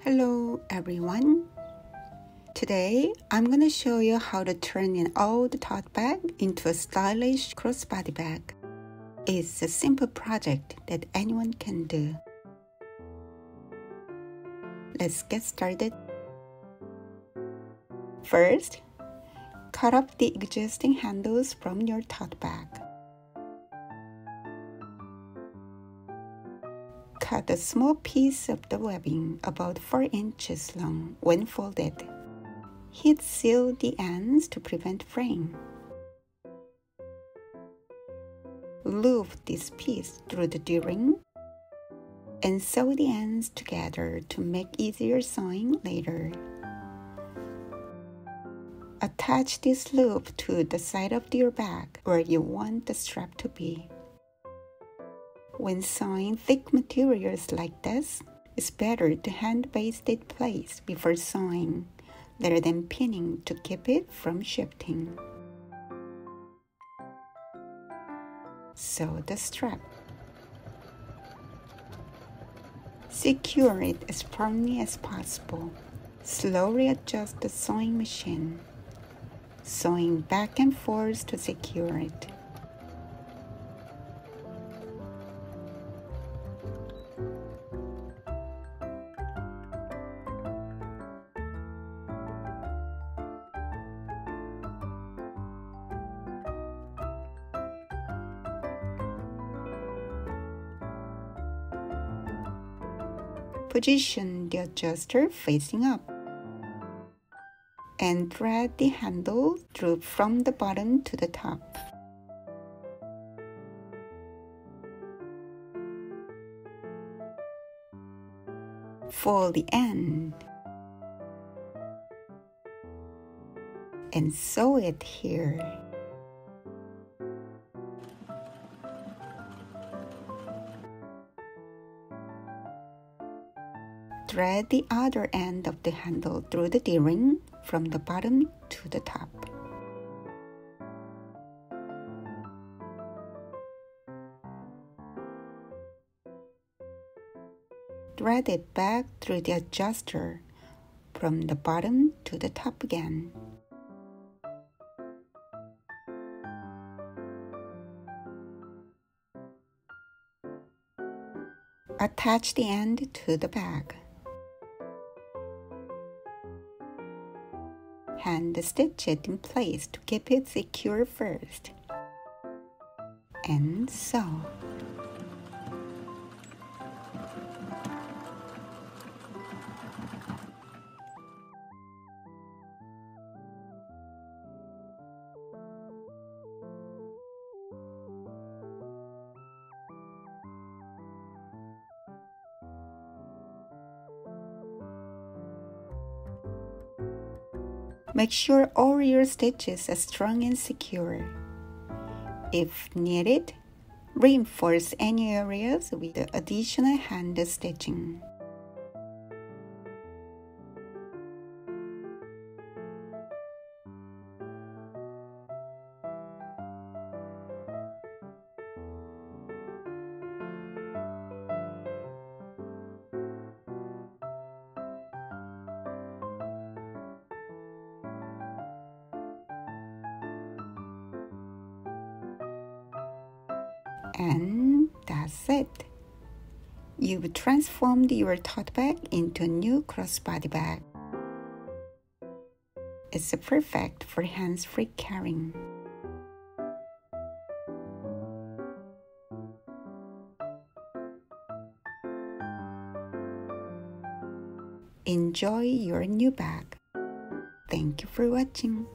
Hello everyone. Today I'm going to show you how to turn an old tote bag into a stylish crossbody bag. It's a simple project that anyone can do. Let's get started. First, cut off the existing handles from your tote bag. Cut a small piece of the webbing about 4 inches long when folded. Heat seal the ends to prevent fraying. Loop this piece through the D-ring and sew the ends together to make easier sewing later. Attach this loop to the side of your bag where you want the strap to be. When sewing thick materials like this, it's better to hand baste it place before sewing, rather than pinning to keep it from shifting. Sew the strap. Secure it as firmly as possible. Slowly adjust the sewing machine, sewing back and forth to secure it. Position the adjuster facing up and thread the handle through from the bottom to the top. Fold the end and sew it here. Thread the other end of the handle through the D-ring from the bottom to the top. Thread it back through the adjuster from the bottom to the top again. Attach the end to the bag. Hand stitch it in place to keep it secure first, and sew. Make sure all your stitches are strong and secure. If needed, reinforce any areas with additional hand stitching. And that's it. You've transformed your tote bag into a new crossbody bag. It's perfect for hands-free carrying. Enjoy your new bag. Thank you for watching.